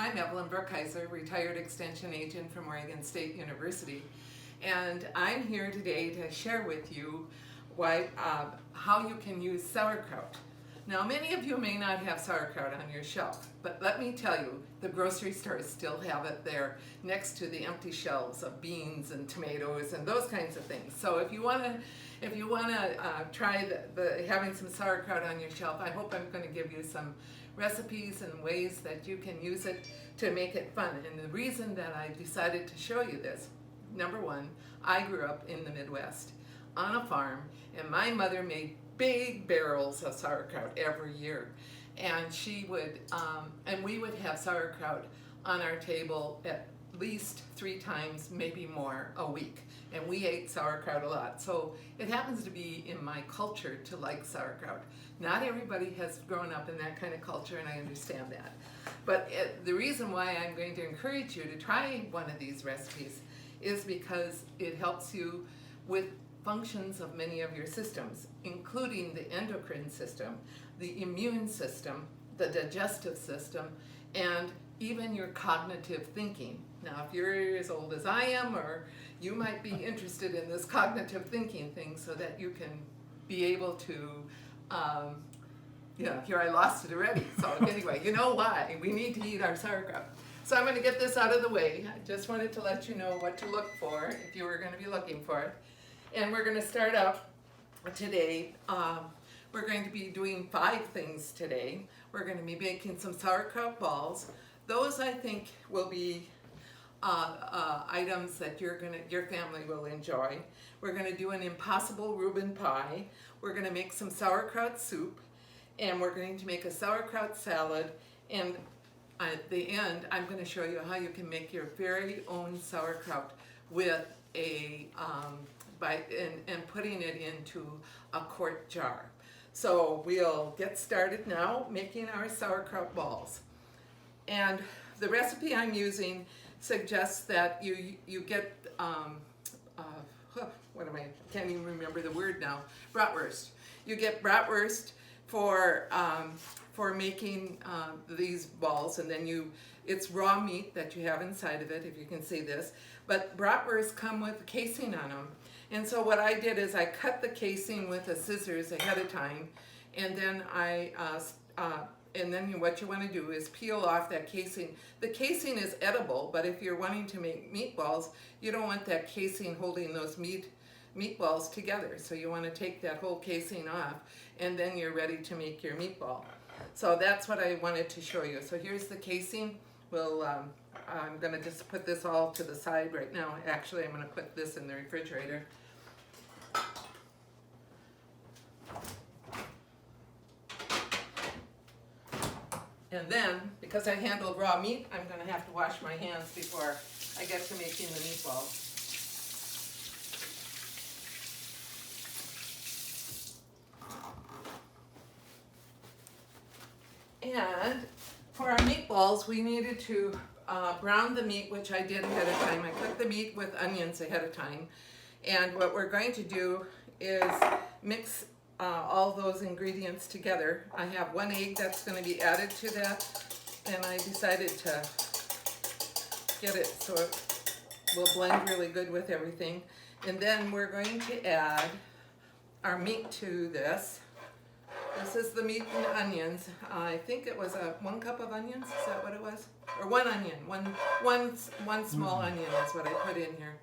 I'm Evelyn retired extension agent from Oregon State University, and I'm here today to share with you how you can use sauerkraut. Now, many of you may not have sauerkraut on your shelf, but let me tell you, the grocery stores still have it there next to the empty shelves of beans and tomatoes and those kinds of things. So if you want to try having some sauerkraut on your shelf, I hope I'm going to give you some recipes and ways that you can use it to make it fun. And the reason that I decided to show you this, number one, I grew up in the Midwest on a farm, and my mother made big barrels of sauerkraut every year, and she would and we would have sauerkraut on our table at least 3 times, maybe more, a week, and we ate sauerkraut a lot. So it happens to be in my culture to like sauerkraut. Not everybody has grown up in that kind of culture, and I understand that, but the reason why I'm going to encourage you to try one of these recipes is because it helps you with functions of many of your systems, including the endocrine system, the immune system, the digestive system, and even your cognitive thinking. Now, if you're as old as I am, or you might be interested in this cognitive thinking thing so that you can be able to, here I lost it already. So anyway, you know why. We need to eat our sauerkraut. So I'm going to get this out of the way. I just wanted to let you know what to look for if you were going to be looking for it. And we're going to start out today. We're going to be doing 5 things today. We're going to be making some sauerkraut balls. Those, I think, will be items that your family will enjoy. We're going to do an impossible Reuben pie. We're going to make some sauerkraut soup, and we're going to make a sauerkraut salad. And at the end, I'm going to show you how you can make your very own sauerkraut with and putting it into a quart jar. So we'll get started now making our sauerkraut balls. And the recipe I'm using suggests that you get can't even remember the word now. Bratwurst. You get bratwurst for making these balls, and then it's raw meat that you have inside of it, if you can see this. But bratwurst come with casing on them. And so what I did is I cut the casing with the scissors ahead of time, and then what you want to do is peel off that casing. The casing is edible, but if you're wanting to make meatballs, you don't want that casing holding those meatballs together. So you want to take that whole casing off, and then you're ready to make your meatball. So that's what I wanted to show you. So here's the casing. I'm going to just put this all to the side right now. Actually, I'm going to put this in the refrigerator. And then, because I handled raw meat, I'm going to have to wash my hands before I get to making the meatballs. And for our meatballs, we needed to brown the meat, which I did ahead of time. I cooked the meat with onions ahead of time. And what we're going to do is mix all those ingredients together. I have 1 egg that's going to be added to that, and I decided to get it so it will blend really good with everything. And then we're going to add our meat to this. This is the meat and onions. I think it was 1 cup of onions. Is that what it was? Or 1 onion. One small onion is what I put in here.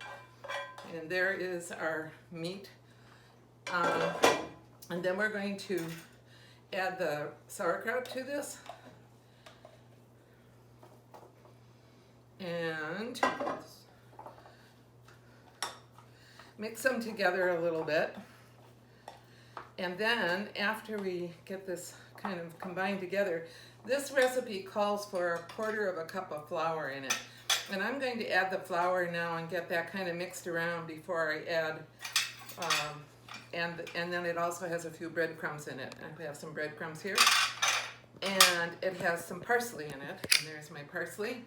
And there is our meat. And then we're going to add the sauerkraut to this. And mix them together a little bit. And then after we get this kind of combined together, this recipe calls for 1/4 cup of flour in it. And I'm going to add the flour now and get that kind of mixed around before I add, and then it also has a few breadcrumbs in it. I have some breadcrumbs here. And it has some parsley in it. And there's my parsley.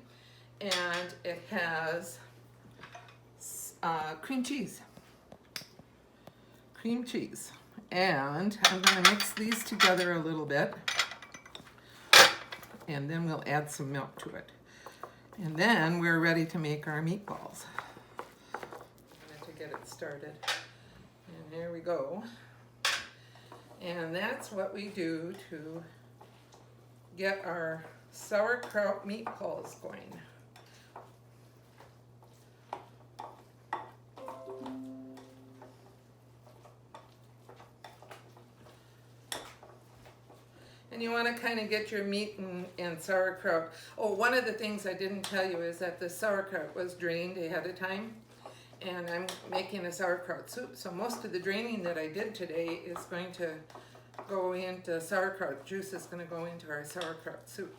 And it has cream cheese. Cream cheese. And I'm going to mix these together a little bit, and then we'll add some milk to it. And then we're ready to make our meatballs. I'm going to get it started. And here we go. And that's what we do to get our sauerkraut meatballs going. And you want to kind of get your meat and sauerkraut. Oh, one of the things I didn't tell you is that the sauerkraut was drained ahead of time. And I'm making a sauerkraut soup. So most of the draining that I did today is going to go into sauerkraut. Juice is going to go into our sauerkraut soup.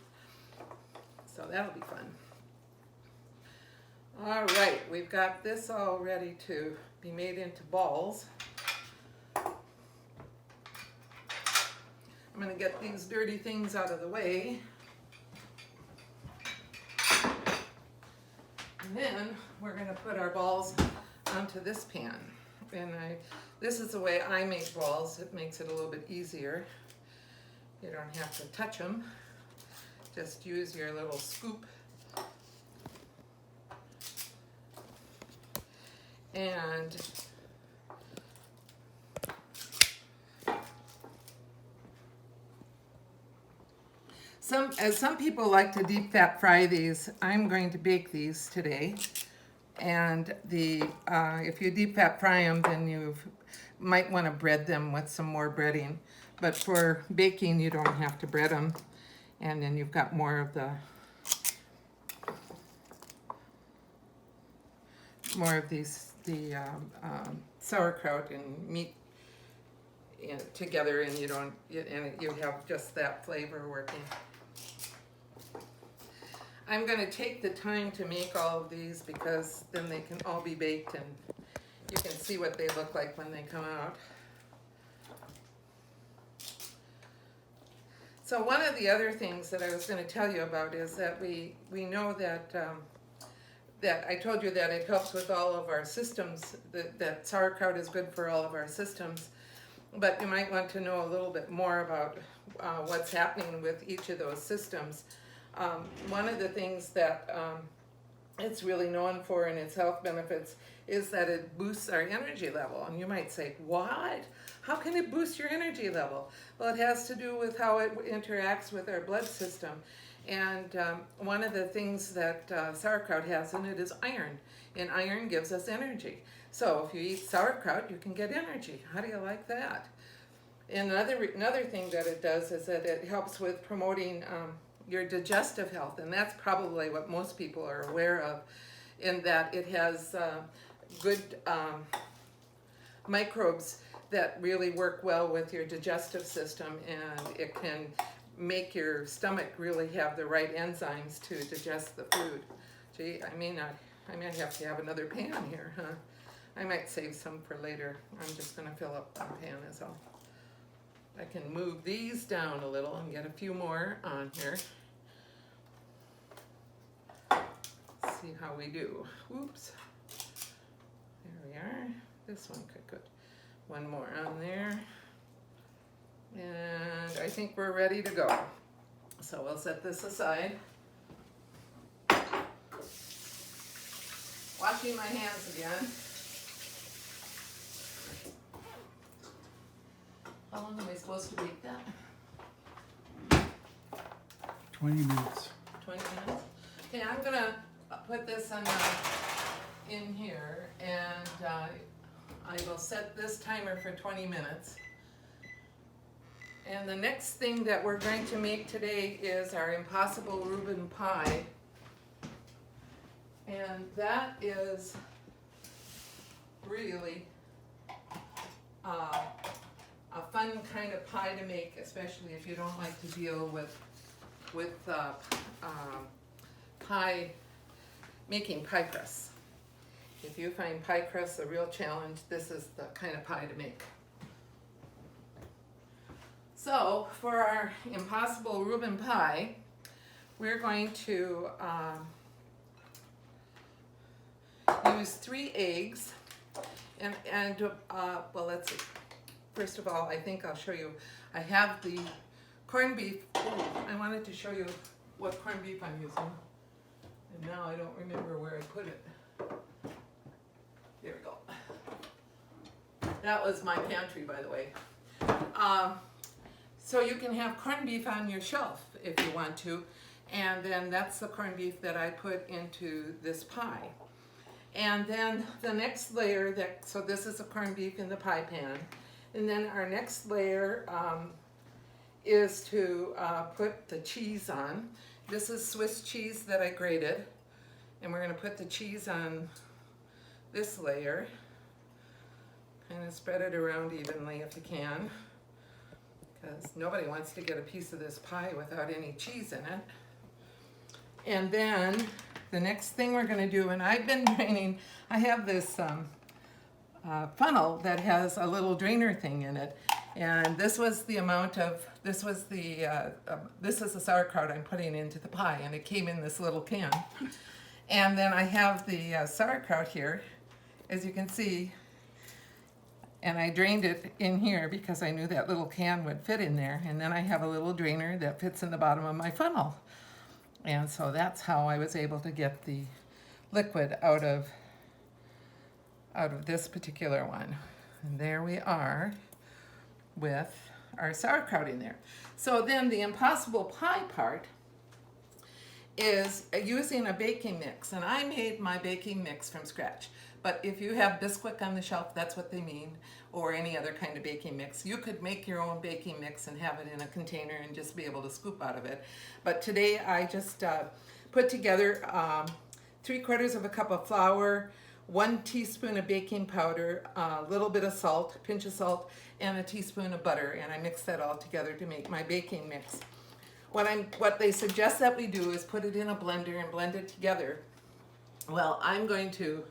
So that'll be fun. All right, we've got this all ready to be made into balls. I'm going to get these dirty things out of the way. And then we're going to put our balls onto this pan. And this is the way I make balls. It makes it a little bit easier. You don't have to touch them. Just use your little scoop. And some people like to deep fat fry these. I'm going to bake these today. And if you deep fat fry them, then you might want to bread them with some more breading. But for baking, you don't have to bread them. And then you've got more of the sauerkraut and meat together, and you have just that flavor working. I'm going to take the time to make all of these because then they can all be baked and you can see what they look like when they come out. So one of the other things that I was going to tell you about is that we know that that I told you that it helps with all of our systems, that sauerkraut is good for all of our systems, but you might want to know a little bit more about what's happening with each of those systems. One of the things that it's really known for in its health benefits is that it boosts our energy level. And you might say, what? How can it boost your energy level? Well, it has to do with how it interacts with our blood system. And one of the things that sauerkraut has in it is iron. And iron gives us energy. So if you eat sauerkraut, you can get energy. How do you like that? And another thing that it does is that it helps with promoting your digestive health, and that's probably what most people are aware of, in that it has good microbes that really work well with your digestive system, and it can make your stomach really have the right enzymes to digest the food. Gee, I might have to have another pan here, huh? I might save some for later. I'm just going to fill up one pan is all. I can move these down a little and get a few more on here. See how we do. Oops. There we are. This one could go. One more on there. And I think we're ready to go. So we'll set this aside. Washing my hands again. How long am I supposed to bake that? 20 minutes. 20 minutes? Okay, I'm going to put this in here, and I will set this timer for 20 minutes. And the next thing that we're going to make today is our Impossible Reuben Pie. And that is really a fun kind of pie to make, especially if you don't like to deal with making pie crusts. If you find pie crusts a real challenge, this is the kind of pie to make. So for our Impossible Reuben Pie, we're going to use 3 eggs, and well, let's see. First of all, I think I'll show you. I have the corned beef. Oh, I wanted to show you what corned beef I'm using. And now I don't remember where I put it. There we go. That was my pantry, by the way. So you can have corned beef on your shelf if you want to. And then that's the corned beef that I put into this pie. And then the next layer, so this is the corned beef in the pie pan. And then our next layer is to put the cheese on. This is Swiss cheese that I grated. And we're going to put the cheese on this layer. Kind of spread it around evenly if you can, because nobody wants to get a piece of this pie without any cheese in it. And then the next thing we're going to do, and I've been draining, I have this funnel that has a little drainer thing in it. And this was the amount of, this is the sauerkraut I'm putting into the pie, and it came in this little can. And then I have the sauerkraut here, as you can see, and I drained it in here because I knew that little can would fit in there. And then I have a little drainer that fits in the bottom of my funnel. And so that's how I was able to get the liquid out of this particular one. And there we are with our sauerkraut in there. So then the impossible pie part is using a baking mix. And I made my baking mix from scratch. But if you have Bisquick on the shelf, that's what they mean, or any other kind of baking mix. You could make your own baking mix and have it in a container and just be able to scoop out of it. But today I just put together 3/4 of a cup of flour, 1 teaspoon of baking powder, a little bit of salt, a pinch of salt, and a teaspoon of butter, and I mixed that all together to make my baking mix. What they suggest that we do is put it in a blender and blend it together. Well, I'm going to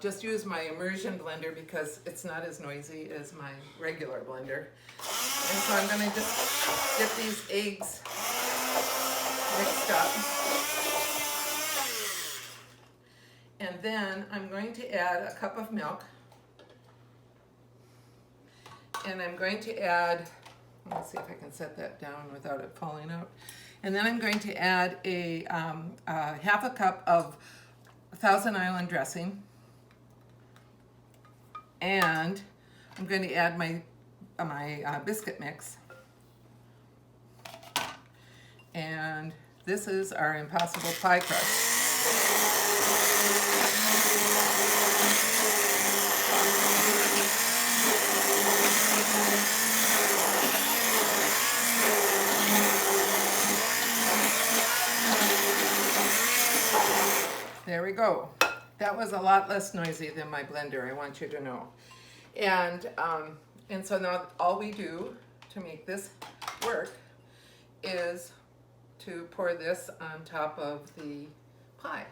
just use my immersion blender because it's not as noisy as my regular blender. And so I'm going to just get these eggs mixed up. And then I'm going to add a cup of milk. And I'm going to add, let's see if I can set that down without it falling out. And then I'm going to add a half a cup of Thousand Island dressing. And I'm going to add my biscuit mix. And this is our impossible pie crust. There we go. That was a lot less noisy than my blender, I want you to know. And so now all we do to make this work is to pour this on top of the pie.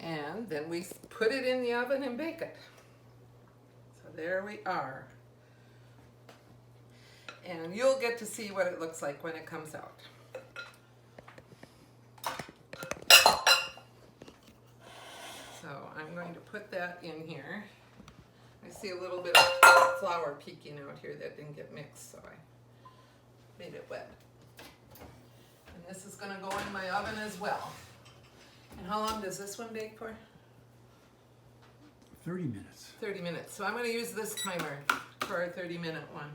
And then we put it in the oven and bake it. So there we are. And you'll get to see what it looks like when it comes out. So I'm going to put that in here. I see a little bit of flour peeking out here that didn't get mixed, so I made it wet. And this is going to go in my oven as well. And how long does this one bake for? 30 minutes. 30 minutes. So I'm going to use this timer for our 30-minute one.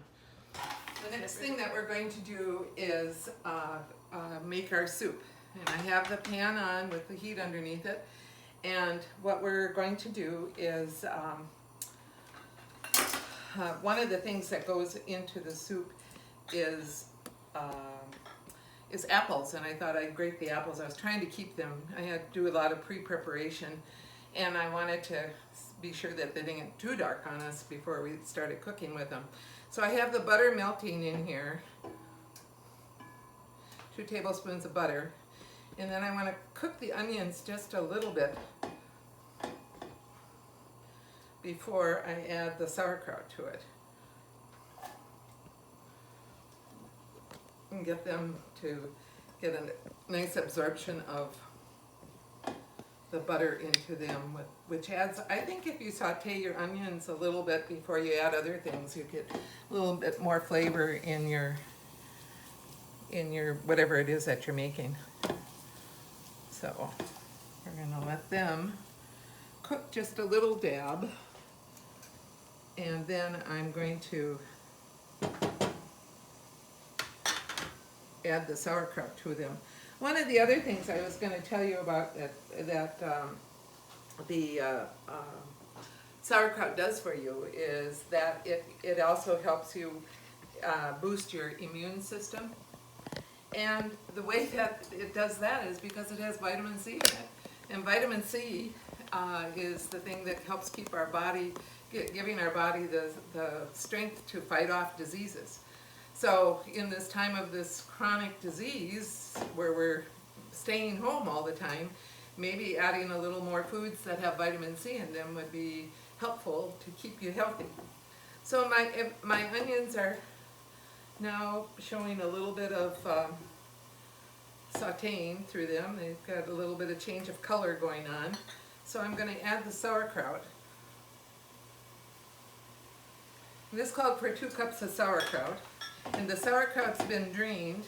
The next thing that we're going to do is make our soup. And I have the pan on with the heat underneath it. And what we're going to do is, one of the things that goes into the soup is apples, and I thought I'd grate the apples. I was trying to keep them. I had to do a lot of pre-preparation, and I wanted to be sure that they didn't get too dark on us before we started cooking with them. So I have the butter melting in here, 2 tablespoons of butter, and then I want to cook the onions just a little bit before I add the sauerkraut to it. and get them to get a nice absorption of the butter into them, which adds, I think if you saute your onions a little bit before you add other things, you get a little bit more flavor in your whatever it is that you're making. So we're gonna let them cook just a little dab, and then I'm going to add the sauerkraut to them. One of the other things I was going to tell you about that the sauerkraut does for you is that it also helps you boost your immune system. And the way that it does that is because it has vitamin C in it. And vitamin C is the thing that helps keep our body, giving our body the strength to fight off diseases. So in this time of this chronic disease where we're staying home all the time, maybe adding a little more foods that have vitamin C in them would be helpful to keep you healthy. So my onions are now showing a little bit of sauteing through them. They've got a little bit of change of color going on. So I'm going to add the sauerkraut. This called for 2 cups of sauerkraut. And the sauerkraut's been drained.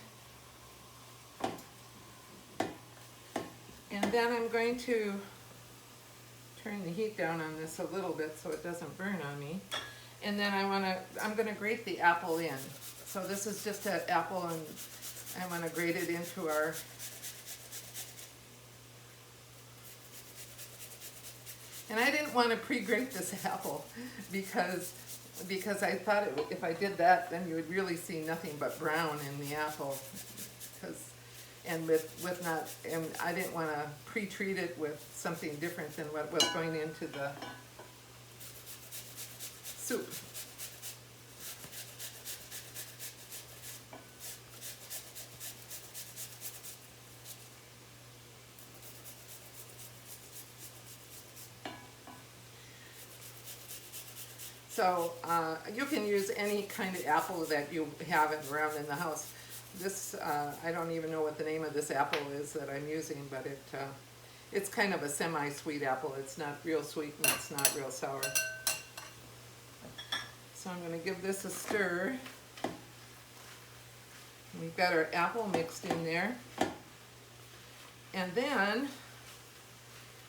And then I'm going to turn the heat down on this a little bit so it doesn't burn on me. And then I'm going to grate the apple in. So this is just an apple, and I'm going to grate it into our And I didn't want to pre-grate this apple because I thought if I did that, then you would really see nothing but brown in the apple. And I didn't want to pre-treat it with something different than what was going into the soup. So you can use any kind of apple that you have around in the house. This, I don't even know what the name of this apple is that I'm using, but it's kind of a semi-sweet apple. It's not real sweet and it's not real sour. So I'm going to give this a stir. We've got our apple mixed in there. And then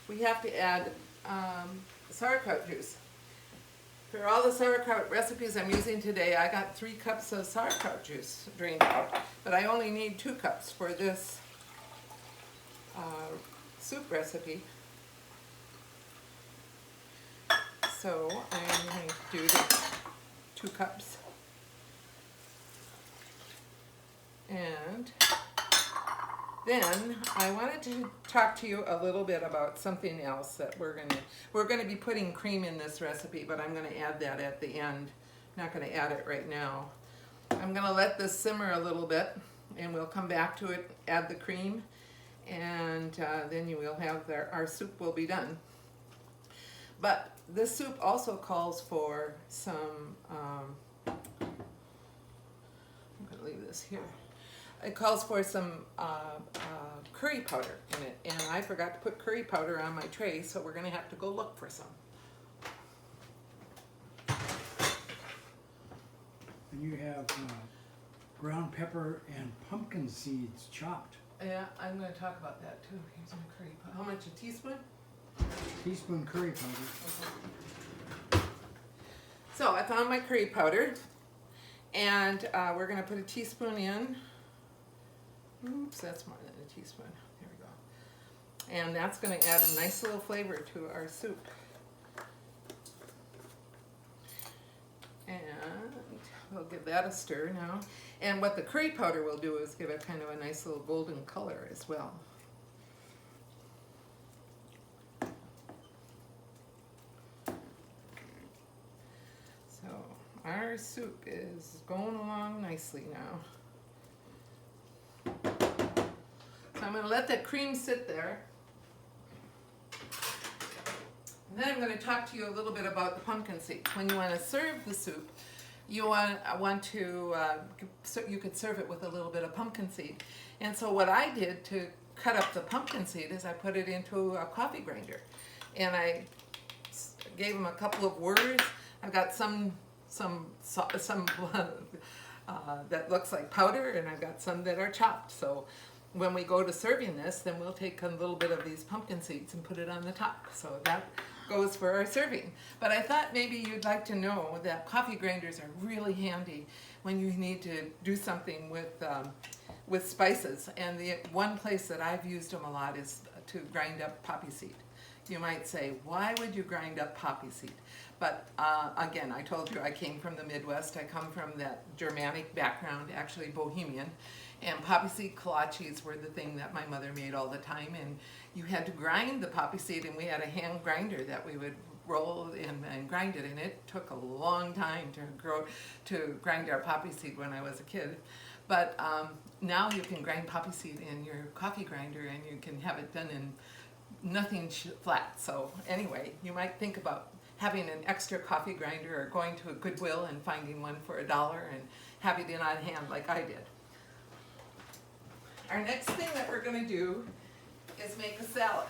we have to add sauerkraut juice. For all the sauerkraut recipes I'm using today, I got 3 cups of sauerkraut juice drained out, but I only need 2 cups for this soup recipe. So I'm going to do the 2 cups. And then I wanted to talk to you a little bit about something else that we're going to be putting cream in this recipe, but I'm going to add that at the end. I'm not going to add it right now. I'm going to let this simmer a little bit, and we'll come back to it, add the cream, and then you will have our soup will be done. But this soup also calls for some, I'm going to leave this here. It calls for some curry powder in it, and I forgot to put curry powder on my tray, so we're going to have to go look for some. And you have ground pepper and pumpkin seeds chopped. Yeah, I'm going to talk about that too. Here's my curry powder. How much, a teaspoon? Teaspoon curry powder. Okay. So I found my curry powder, and we're going to put a teaspoon in. Oops, that's more than a teaspoon. There we go. And that's going to add a nice little flavor to our soup. And we'll give that a stir now. And what the curry powder will do is give it kind of a nice little golden color as well. So our soup is going along nicely now. So I'm going to let that cream sit there. And then I'm going to talk to you a little bit about the pumpkin seeds. When you want to serve the soup, you want to, so you could serve it with a little bit of pumpkin seed. And so what I did to cut up the pumpkin seed is I put it into a coffee grinder, and I gave them a couple of whirs. I've got some that looks like powder, and I've got some that are chopped. So when we go to serving this, then we'll take a little bit of these pumpkin seeds and put it on the top. So that goes for our serving. But I thought maybe you'd like to know that coffee grinders are really handy when you need to do something with spices. And the one place that I've used them a lot is to grind up poppy seed. You might say, why would you grind up poppy seed? But again, I told you I came from the Midwest. I come from that Germanic background, actually Bohemian. And poppy seed kolaches were the thing that my mother made all the time. And you had to grind the poppy seed, and we had a hand grinder that we would roll and grind it. And it took a long time to grind our poppy seed when I was a kid. But now you can grind poppy seed in your coffee grinder, and you can have it done in nothing flat. So anyway, you might think about having an extra coffee grinder, or going to a Goodwill and finding one for $1 and having it on hand like I did. Our next thing that we're going to do is make a salad.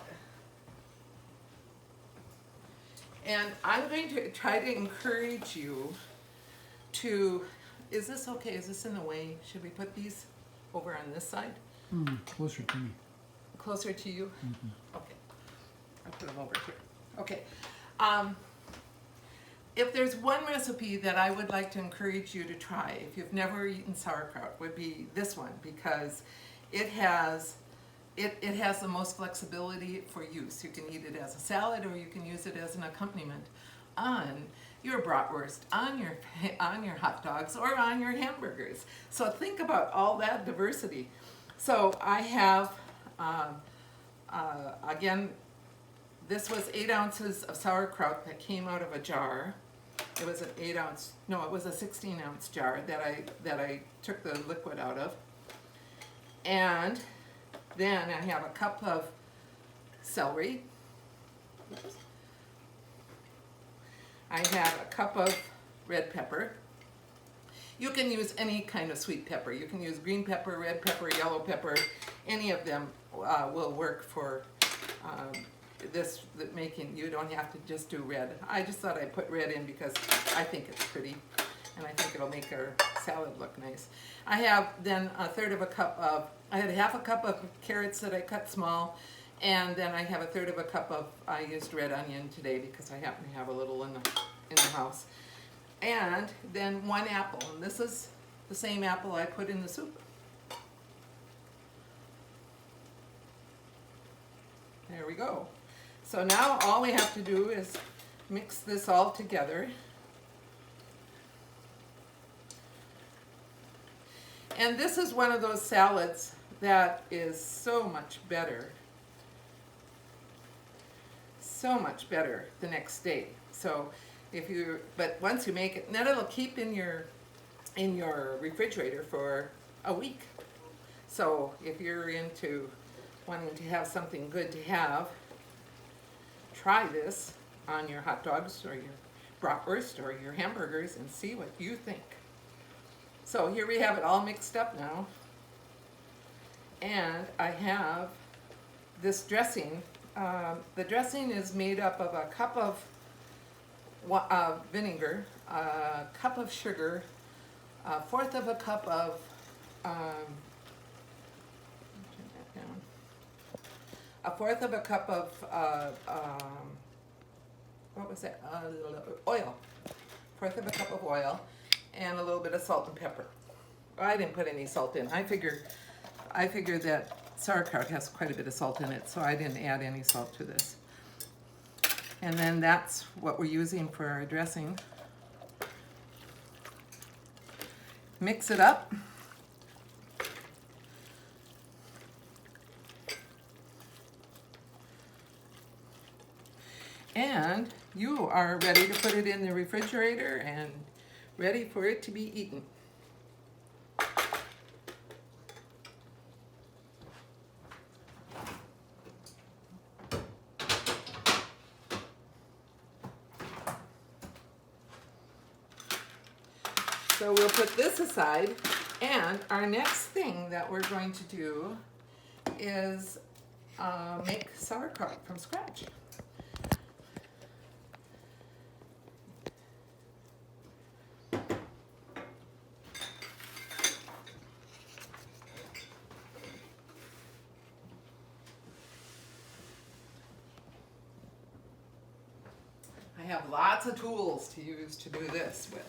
And I'm going to try to encourage you to, is this okay? Is this in the way? Should we put these over on this side? Closer to me. Closer to you? Mm-hmm. Okay. I'll put them over here. Okay. If there's one recipe that I would like to encourage you to try, if you've never eaten sauerkraut, would be this one, because it has the most flexibility for use. You can eat it as a salad, or you can use it as an accompaniment on your bratwurst, on your hot dogs, or on your hamburgers. So think about all that diversity. So I have, again, this was 8 ounces of sauerkraut that came out of a jar. It was an 8-ounce, no, it was a 16-ounce jar that I took the liquid out of. And then I have a cup of celery. Oops. I have a cup of red pepper. You can use any kind of sweet pepper. You can use green pepper, red pepper, yellow pepper. Any of them will work for this making. You don't have to just do red. I just thought I'd put red in because I think it's pretty, and I think it'll make our salad look nice. I have then a third of a cup of, I had half a cup of carrots that I cut small, and then I have a third of a cup of, I used red onion today because I happen to have a little in the house. And then 1 apple, and this is the same apple I put in the soup. There we go. So now all we have to do is mix this all together. And this is one of those salads that is so much better the next day. So if you, but once you make it, then it'll keep in your refrigerator for a week. So if you're into wanting to have something good to have, try this on your hot dogs or your bratwurst or your hamburgers and see what you think. So here we have it all mixed up now. And I have this dressing. The dressing is made up of a cup of vinegar, a cup of sugar, 1/4 of a cup of a 1/4 of a cup of what was that? Oil. 1/4 of a cup of oil, and a little bit of salt and pepper. I didn't put any salt in. I figure that sauerkraut has quite a bit of salt in it, so I didn't add any salt to this. And then that's what we're using for our dressing. Mix it up. And you are ready to put it in the refrigerator and ready for it to be eaten. So we'll put this aside, and our next thing that we're going to do is make sauerkraut from scratch. I have lots of tools to use to do this with.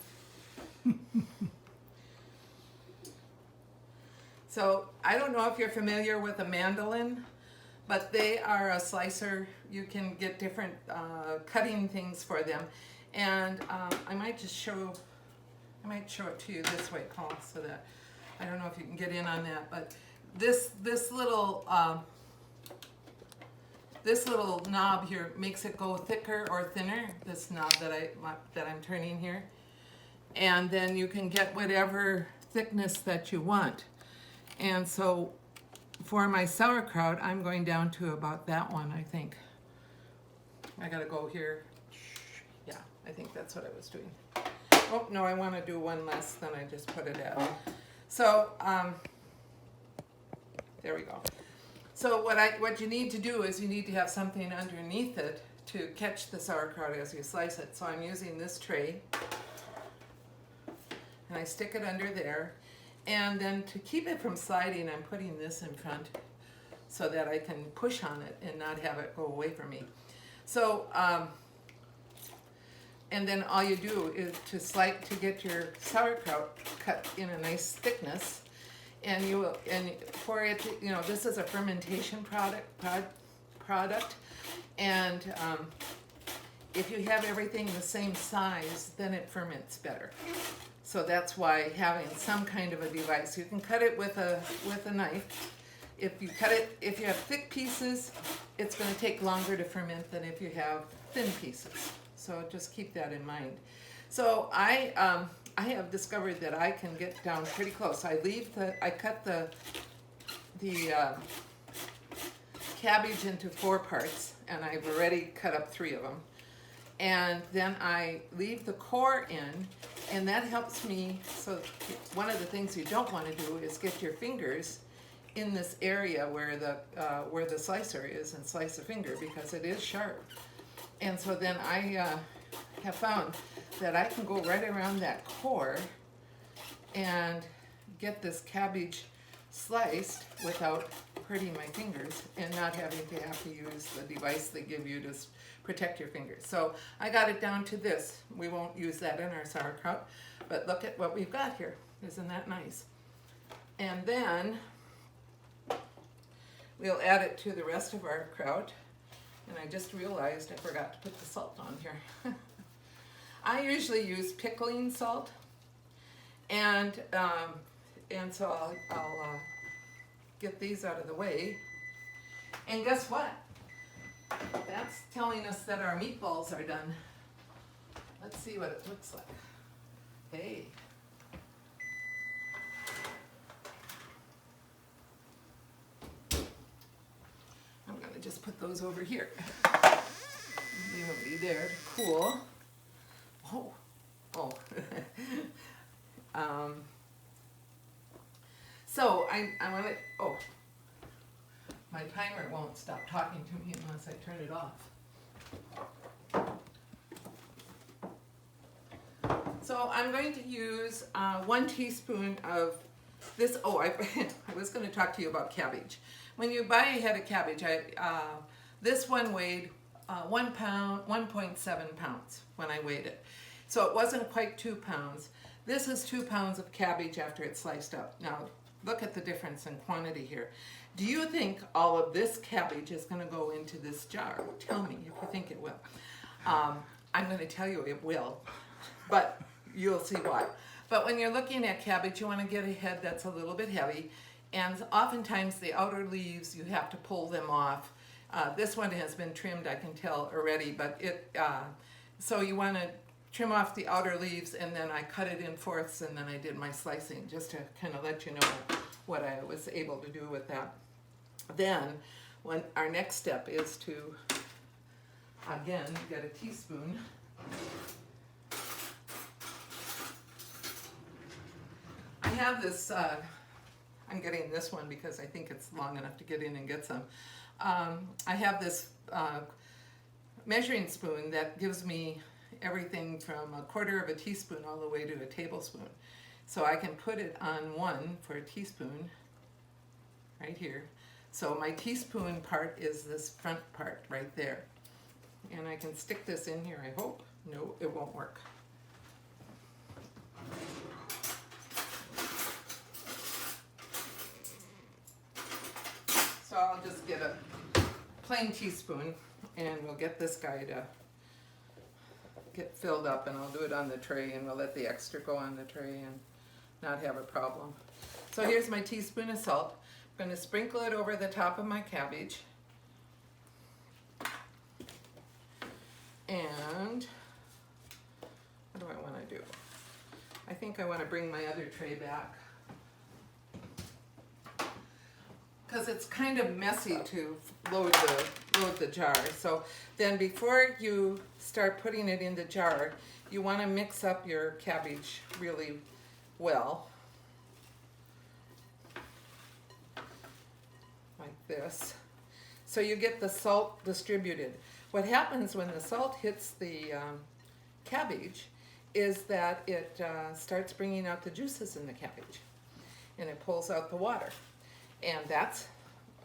So I don't know if you're familiar with a mandolin, but they are a slicer. You can get different cutting things for them. And I might show it to you this way, Paul, so that I don't know if you can get in on that, but this little knob here makes it go thicker or thinner. This knob that I'm turning here, and then you can get whatever thickness that you want. And so for my sauerkraut, I'm going down to about that one, I think. I gotta go here. Yeah, I think that's what I was doing. Oh, no, I want to do one less than I just put it at. So, there we go. So what you need to do is you need to have something underneath it to catch the sauerkraut as you slice it. So I'm using this tray, and I stick it under there. And then to keep it from sliding, I'm putting this in front so that I can push on it and not have it go away from me. So, and then all you do is to get your sauerkraut cut in a nice thickness. And for it, this is a fermentation product. And if you have everything the same size, then it ferments better. So that's why having some kind of a device. You can cut it with a knife. If you have thick pieces, it's going to take longer to ferment than if you have thin pieces. So just keep that in mind. So I have discovered that I can get down pretty close. I cut the cabbage into 4 parts, and I've already cut up 3 of them. And then I leave the core in, and that helps me. So one of the things you don't want to do is get your fingers in this area where the slicer is and slice the finger, because it is sharp. And so then I have found that I can go right around that core and get this cabbage sliced without hurting my fingers and not having to use the device they give you to protect your fingers. So I got it down to this. We won't use that in our sauerkraut, but look at what we've got here. Isn't that nice? And then we'll add it to the rest of our kraut. And I just realized I forgot to put the salt on here. I usually use pickling salt, and so I'll get these out of the way. And guess what? That's telling us that our meatballs are done. Let's see what it looks like. Hey. I'm going to just put those over here. Leave them be there to cool. Oh. So I want to, my timer won't stop talking to me unless I turn it off. So I'm going to use 1 teaspoon of this. I was going to talk to you about cabbage. When you buy a head of cabbage, this one weighed 1 pound, 1.7 pounds when I weighed it. So it wasn't quite 2 pounds. This is 2 pounds of cabbage after it's sliced up. Now, look at the difference in quantity here. Do you think all of this cabbage is going to go into this jar? Tell me if you think it will. I'm going to tell you it will, but you'll see why. But when you're looking at cabbage, you want to get a head that's a little bit heavy, and oftentimes the outer leaves, you have to pull them off. This one has been trimmed, I can tell already, but so you want to trim off the outer leaves, and then I cut it in fourths, and then I did my slicing just to kind of let you know what I was able to do with that. Then, our next step is to, again, get a teaspoon have this, I'm getting this one because I think it's long enough to get in and get some. I have this measuring spoon that gives me everything from a quarter of a teaspoon all the way to a tablespoon. So I can put it on one for a teaspoon right here. So my teaspoon part is this front part right there. And I can stick this in here, I hope. No, it won't work. So I'll just get a plain teaspoon and we'll get this guy to get filled up, and I'll do it on the tray, and we'll let the extra go on the tray and not have a problem. So here's my teaspoon of salt. I'm going to sprinkle it over the top of my cabbage. And what do I want to do? I think I want to bring my other tray back, because it's kind of messy to load the jar. So then before you start putting it in the jar, you want to mix up your cabbage really well, like this, so you get the salt distributed. What happens when the salt hits the cabbage is that it starts bringing out the juices in the cabbage, and it pulls out the water. And that's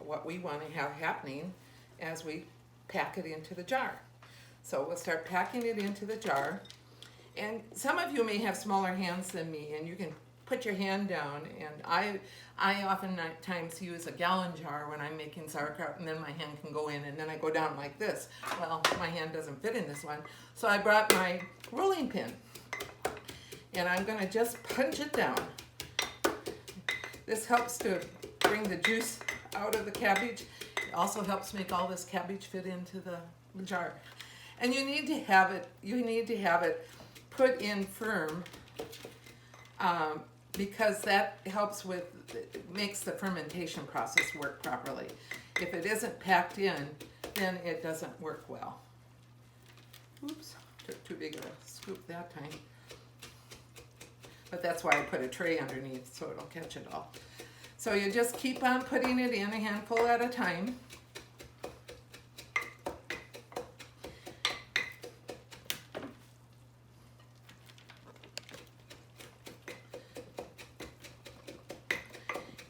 what we want to have happening as we pack it into the jar. So we'll start packing it into the jar. And some of you may have smaller hands than me, and you can put your hand down. And I oftentimes use a gallon jar when I'm making sauerkraut, and then my hand can go in, and then I go down like this. Well, my hand doesn't fit in this one. So I brought my rolling pin, and I'm going to just punch it down. This helps to bring the juice out of the cabbage. It also helps make all this cabbage fit into the jar. And you need to have it put in firm, because that helps makes the fermentation process work properly. If it isn't packed in, then it doesn't work well. Oops, took too big of a scoop that time. But that's why I put a tray underneath, so it'll catch it all. So you just keep on putting it in a handful at a time.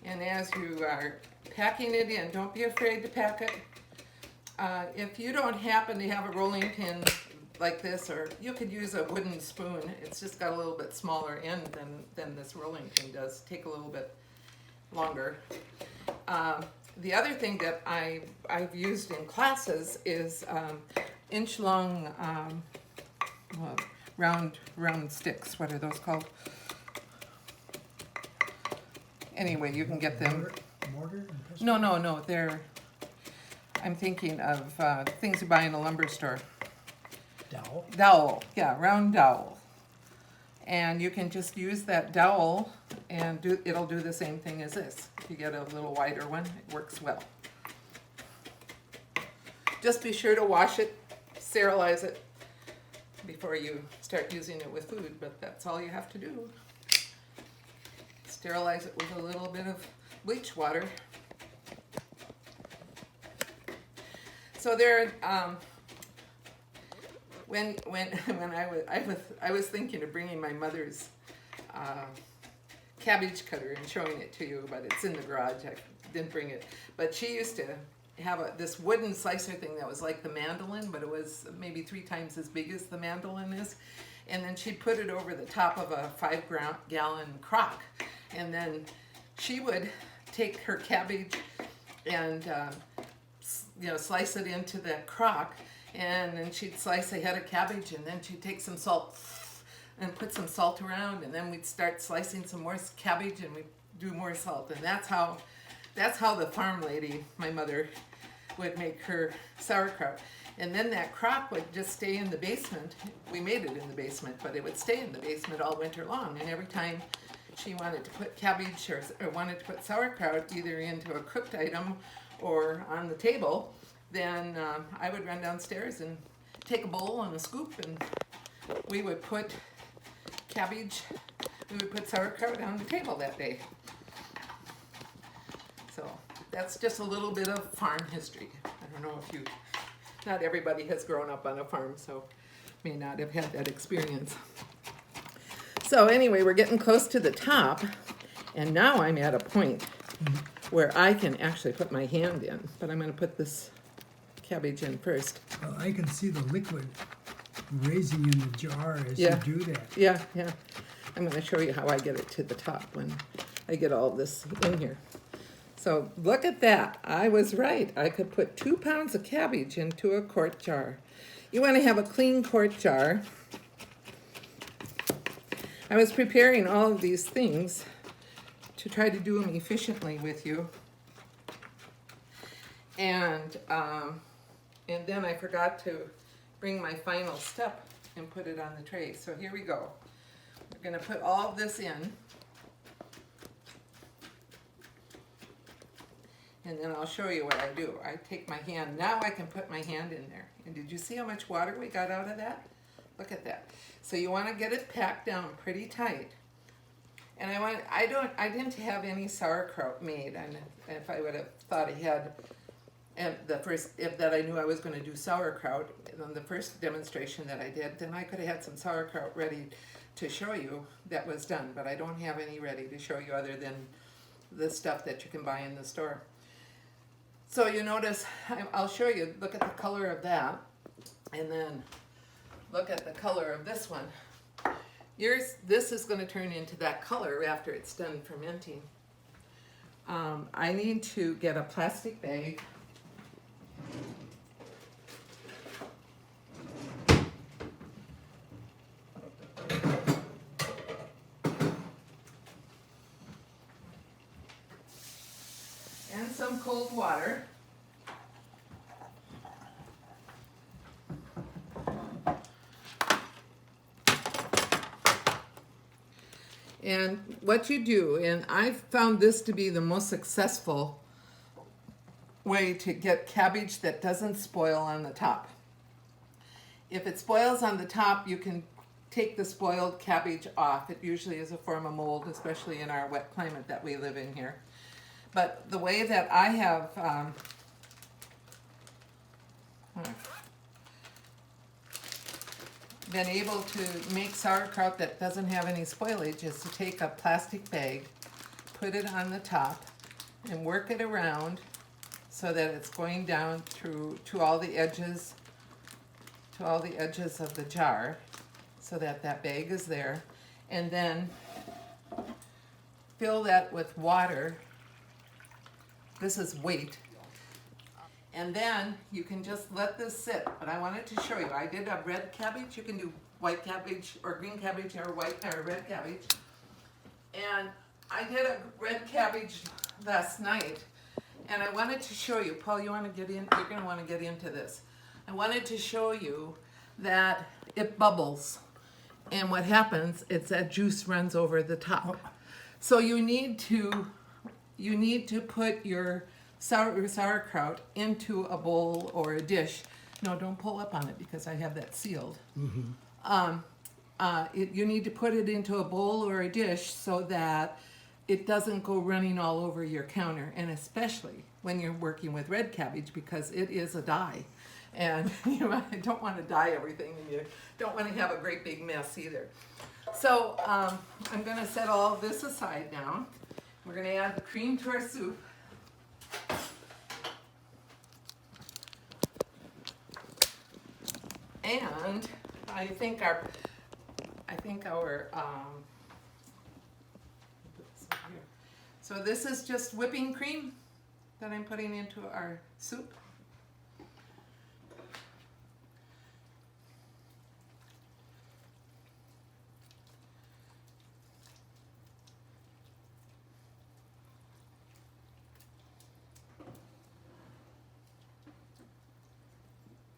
And as you are packing it in, don't be afraid to pack it. If you don't happen to have a rolling pin like this, or you could use a wooden spoon, it's just got a little bit smaller end than this rolling pin does. Take a little bit longer. The other thing that I've used in classes is inch-long round sticks. What are those called? Anyway, you can get them. Mortar and pestle? No. I'm thinking of things you buy in a lumber store. Dowel? Dowel, yeah, round dowel. And you can just use that dowel, and it'll do the same thing as this. If you get a little wider one, it works well. Just be sure to wash it, sterilize it before you start using it with food, but that's all you have to do. Sterilize it with a little bit of bleach water. So there, when I was thinking of bringing my mother's cabbage cutter and showing it to you, but it's in the garage. I didn't bring it. But she used to have this wooden slicer thing that was like the mandolin, but it was maybe 3 times as big as the mandolin is. And then she'd put it over the top of a 5-gallon crock. And then she would take her cabbage and slice it into the crock, and then she'd slice a head of cabbage, and then she'd take some salt and put some salt around, and then we'd start slicing some more cabbage, and we'd do more salt. And that's how the farm lady, my mother, would make her sauerkraut. And then that crock would just stay in the basement. We made it in the basement, but it would stay in the basement all winter long. And every time she wanted to put cabbage or wanted to put sauerkraut either into a cooked item or on the table, then I would run downstairs and take a bowl and a scoop, and we would put cabbage. we would put sauerkraut on the table that day. So that's just a little bit of farm history. I don't know if not everybody has grown up on a farm, so may not have had that experience. So anyway, we're getting close to the top, and now I'm at a point where I can actually put my hand in, but I'm going to put this cabbage in first. Well, I can see the liquid raising in the jar as you do that. Yeah. I'm going to show you how I get it to the top when I get all this in here. So look at that. I was right. I could put 2 pounds of cabbage into a quart jar. You want to have a clean quart jar. I was preparing all of these things to try to do them efficiently with you. And then I forgot to bring my final step and put it on the tray. So here we go. We're going to put all of this in. And then I'll show you what I do. I take my hand. Now I can put my hand in there. And did you see how much water we got out of that? Look at that. So you want to get it packed down pretty tight. And I didn't have any sauerkraut made. And if I would have thought ahead, and that I knew I was going to do sauerkraut on the first demonstration that I did, then I could have had some sauerkraut ready to show you that was done. But I don't have any ready to show you other than the stuff that you can buy in the store. So you notice, I'll show you, look at the color of that, and then look at the color of this one. This is going to turn into that color after it's done fermenting. I need to get a plastic bag. And some cold water. And what you do, and I've found this to be the most successful way to get cabbage that doesn't spoil on the top. If it spoils on the top, you can take the spoiled cabbage off. It usually is a form of mold, especially in our wet climate that we live in here. But the way that I have been able to make sauerkraut that doesn't have any spoilage is to take a plastic bag, put it on the top, and work it around so that it's going down to all the edges of the jar, so that bag is there, and then fill that with water. This is weight. And then you can just let this sit. But I wanted to show you. I did a red cabbage. You can do white cabbage or green cabbage or red cabbage. And I did a red cabbage last night. And I wanted to show you. Paul, you want to get in? You're going to want to get into this. I wanted to show you that it bubbles. And what happens is that juice runs over the top. So you need to put your sauerkraut into a bowl or a dish. No, don't pull up on it because I have that sealed. Mm-hmm. You need to put it into a bowl or a dish so that it doesn't go running all over your counter, and especially when you're working with red cabbage because it is a dye. And you don't want to dye everything, and you don't want to have a great big mess either. So I'm going to set all of this aside now. We're going to add the cream to our soup. And I think our so this is just whipping cream that I'm putting into our soup.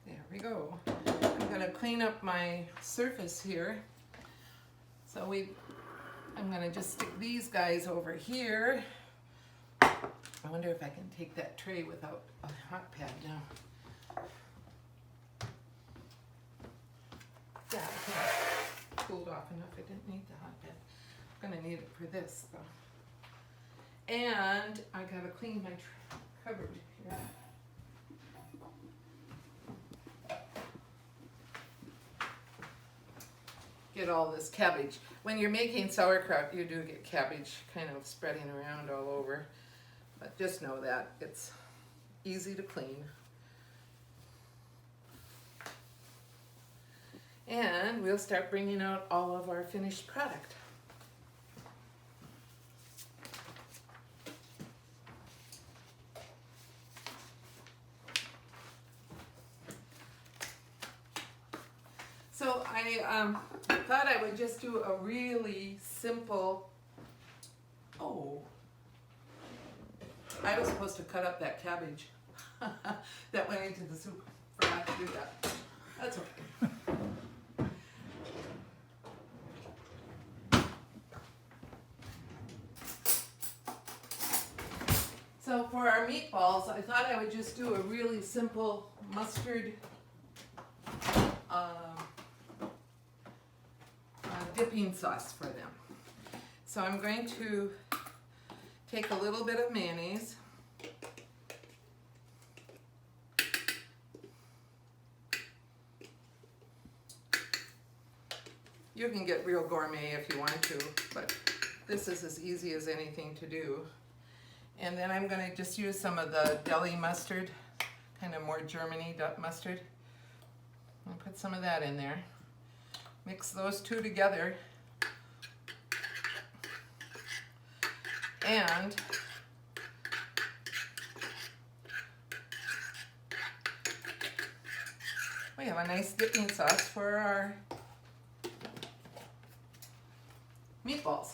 There we go. I'm going to clean up my surface here. So I'm going to just stick these guys over here. I wonder if I can take that tray without a hot pad now. Yeah, I think it cooled off enough. I didn't need the hot pad. gonna need it for this though. And I gotta clean my cupboard here. Get all this cabbage. When you're making sauerkraut, you do get cabbage kind of spreading around all over. But just know that it's easy to clean. And we'll start bringing out all of our finished product. So I thought I would just do a really simple, I was supposed to cut up that cabbage that went into the soup. Forgot to do that. That's okay. So for our meatballs, I thought I would just do a really simple mustard dipping sauce for them. So I'm going to take a little bit of mayonnaise. You can get real gourmet if you want to, but this is as easy as anything to do. And then I'm going to just use some of the deli mustard, kind of more Germany mustard. I'll put some of that in there. Mix those two together. And we have a nice dipping sauce for our meatballs.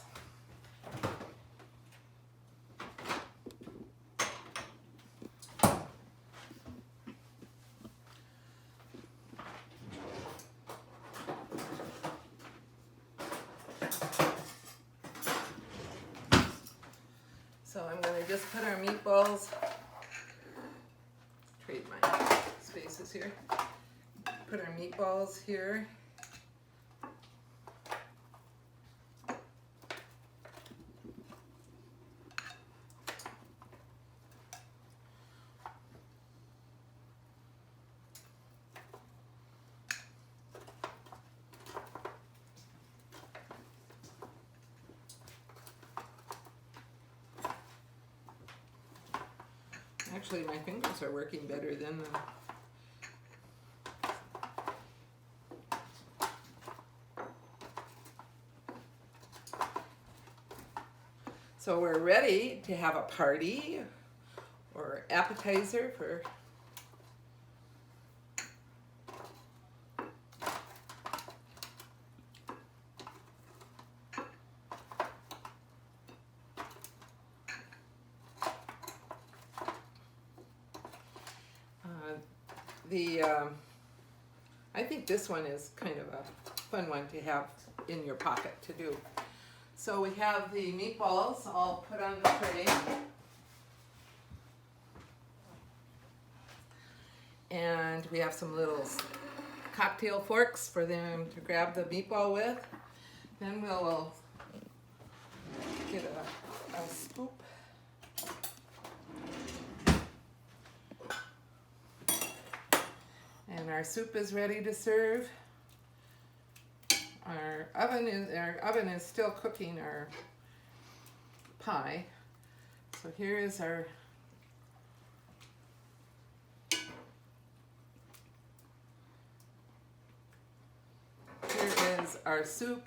So I'm going to just put our meatballs, trade my spaces here, put our meatballs here. Actually, my fingers are working better than the... So we're ready to have a party or appetizer for I think this one is kind of a fun one to have in your pocket to do. So we have the meatballs all put on the tray. And we have some little cocktail forks for them to grab the meatball with. Then we'll get a scoop. And our soup is ready to serve. Our oven is still cooking our pie. So here is our soup.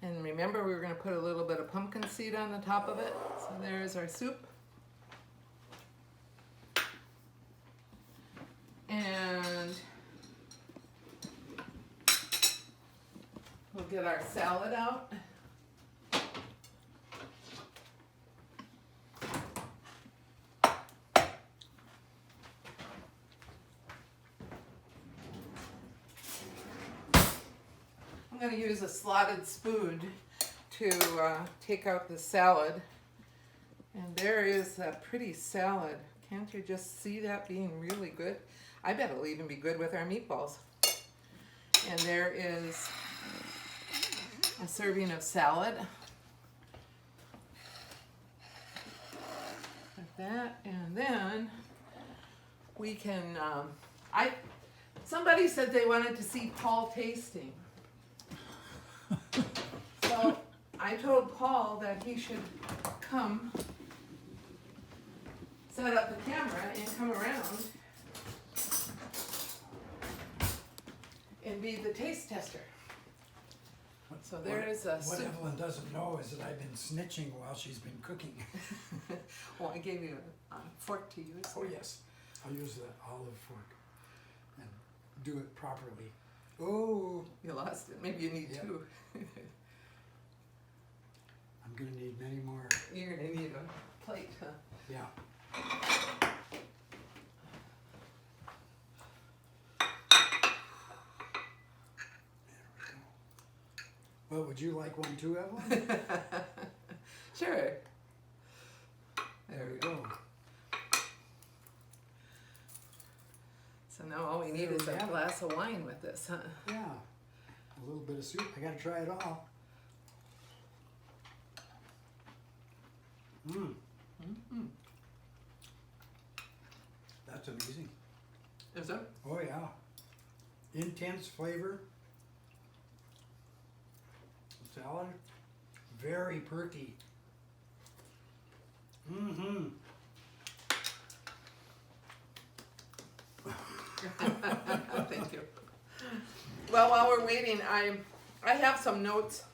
And remember, we were going to put a little bit of pumpkin seed on the top of it. So there's our soup. And we'll get our salad out. I'm going to use a slotted spoon to take out the salad. And there is a pretty salad. Can't you just see that being really good? I bet it'll even be good with our meatballs. And there is a serving of salad. that, and then we can, somebody said they wanted to see Paul tasting. So I told Paul that he should come set up the camera and come around and be the taste tester. So there is a What soup. Evelyn doesn't know is that I've been snitching while she's been cooking. Well, I gave you a fork to use. Oh yes, I'll use the olive fork and do it properly. Oh, You lost it. Maybe you need Yeah. two. I'm gonna need many more. You're gonna need a plate, huh? Yeah. Well, would you like one too, Evelyn? Sure. There we go. So now all we need There is we a have it. glass of wine with this, huh? Yeah. A little bit of soup. I gotta try it all. Mmm. Mm-hmm. That's amazing. Is it? Oh yeah. Intense flavor. Salad. Very perky. Mm-hmm. Thank you. Well, while we're waiting, I have some notes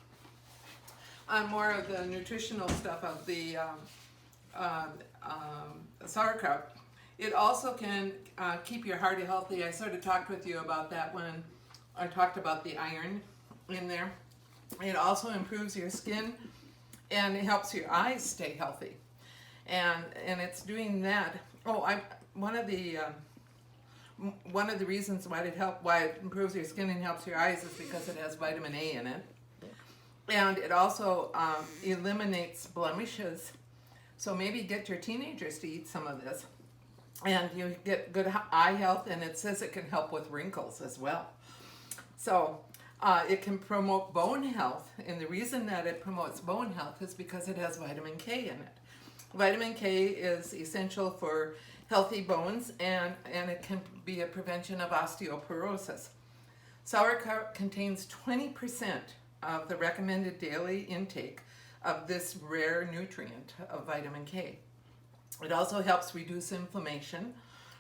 on more of the nutritional stuff of the sauerkraut. It also can keep your heart healthy. I sort of talked with you about that when I talked about the iron in there. It also improves your skin and it helps your eyes stay healthy. And it's doing that. Oh, one of the reasons why it improves your skin and helps your eyes is because it has vitamin A in it. And it also eliminates blemishes. So maybe get your teenagers to eat some of this. And you get good eye health, and it says it can help with wrinkles as well. So it can promote bone health, and the reason that it promotes bone health is because it has vitamin K in it. Vitamin K is essential for healthy bones, and it can be a prevention of osteoporosis. Sauerkraut contains 20% of the recommended daily intake of this rare nutrient of vitamin K. It also helps reduce inflammation.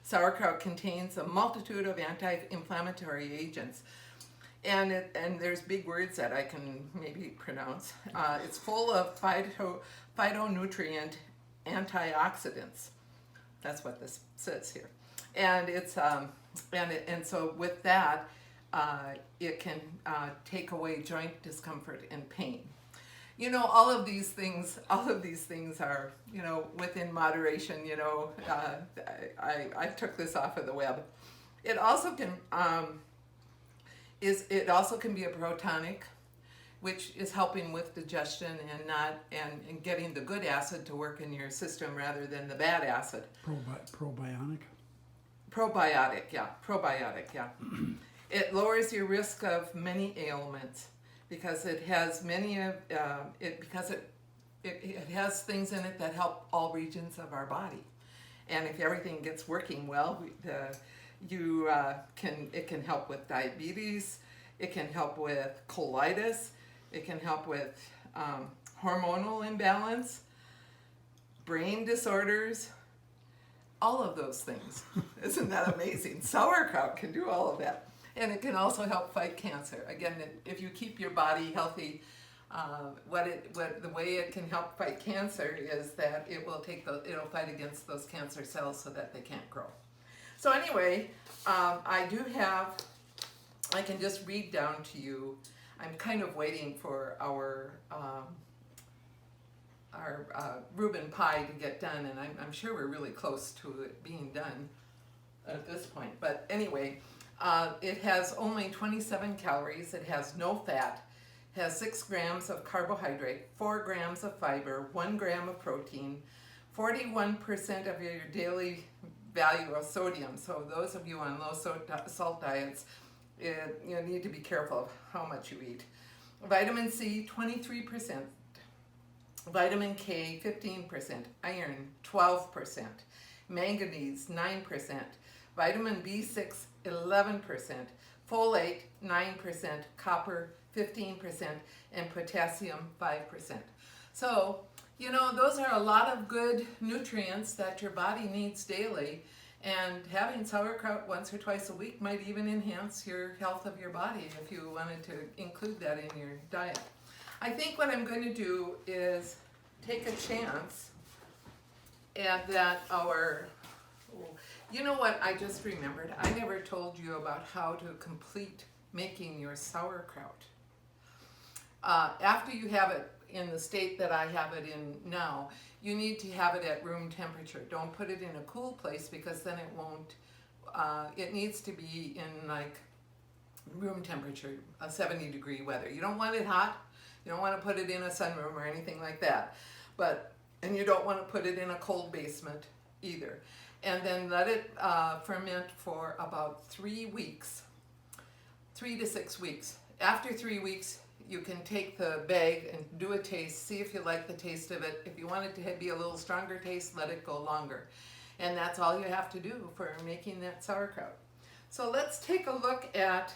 Sauerkraut contains a multitude of anti-inflammatory agents. And there's big words that I can maybe pronounce. It's full of phytonutrient antioxidants. That's what this says here. And it's and so with that, it can take away joint discomfort and pain. You know, all of these things are, within moderation. I took this off of the web. It also can be a protonic, which is helping with digestion and getting the good acid to work in your system rather than the bad acid. Probiotic. Probiotic, yeah. It lowers your risk of many ailments because it has it has things in it that help all regions of our body. And if everything gets working well, it can help with diabetes, it can help with colitis, it can help with hormonal imbalance, brain disorders, all of those things. Isn't that amazing? Sauerkraut can do all of that. And it can also help fight cancer. Again, if you keep your body healthy, the way it can help fight cancer is that it'll fight against those cancer cells so that they can't grow. So anyway, I can just read down to you. I'm kind of waiting for our Reuben Pie to get done, and I'm sure we're really close to it being done at this point. But anyway, it has only 27 calories. It has no fat. Has 6 grams of carbohydrate, 4 grams of fiber, 1 gram of protein, 41% of your daily value of sodium. So those of you on low salt diets, you need to be careful of how much you eat. Vitamin C, 23%. vitamin K 15%, iron 12%, manganese 9%, vitamin B6 11%, folate 9%, copper 15%, and potassium 5%. So, you know, those are a lot of good nutrients that your body needs daily, and having sauerkraut once or twice a week might even enhance your health of your body if you wanted to include that in your diet. I think what I'm going to do is take a chance at that you know what, I just remembered. I never told you about how to complete making your sauerkraut. After you have it in the state that I have it in now, you need to have it at room temperature. Don't put it in a cool place because then it won't, it needs to be in like room temperature, 70-degree weather. You don't want it hot. You don't want to put it in a sunroom or anything like that. And you don't want to put it in a cold basement either. And then let it ferment for about 3 weeks, 3 to 6 weeks. After 3 weeks, you can take the bag and do a taste, see if you like the taste of it. If you want it to be a little stronger taste, let it go longer. And that's all you have to do for making that sauerkraut. So let's take a look at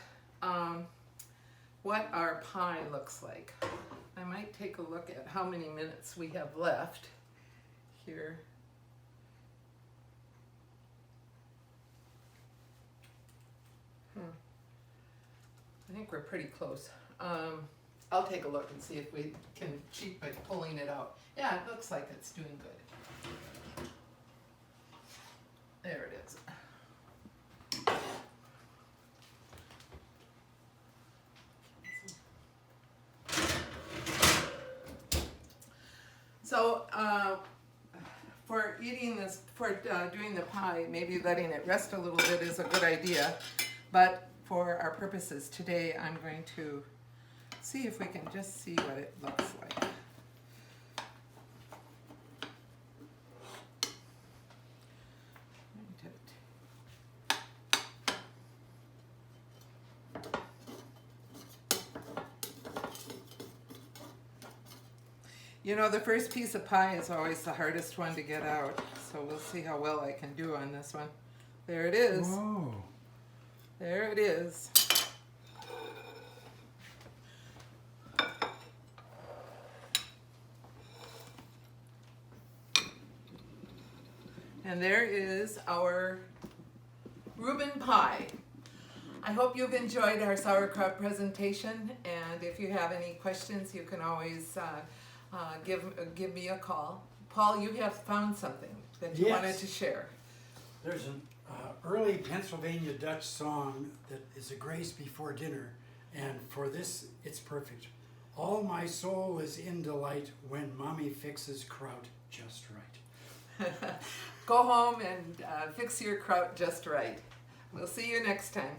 what our pie looks like. I might take a look at how many minutes we have left here. I think we're pretty close. I'll take a look and see if we can cheat by pulling it out. Yeah, it looks like it's doing good. There it is. So for eating this, for doing the pie, maybe letting it rest a little bit is a good idea. But for our purposes today, I'm going to see if we can just see what it looks like. You know, the first piece of pie is always the hardest one to get out, so we'll see how well I can do on this one. There it is. Whoa. There it is. And there is our Reuben Pie. I hope you've enjoyed our sauerkraut presentation, and if you have any questions, you can always give me a call. Paul, you have found something that you wanted to share. There's an early Pennsylvania Dutch song that is a grace before dinner, and for this, it's perfect. All my soul is in delight when mommy fixes kraut just right. Go home and fix your kraut just right. We'll see you next time.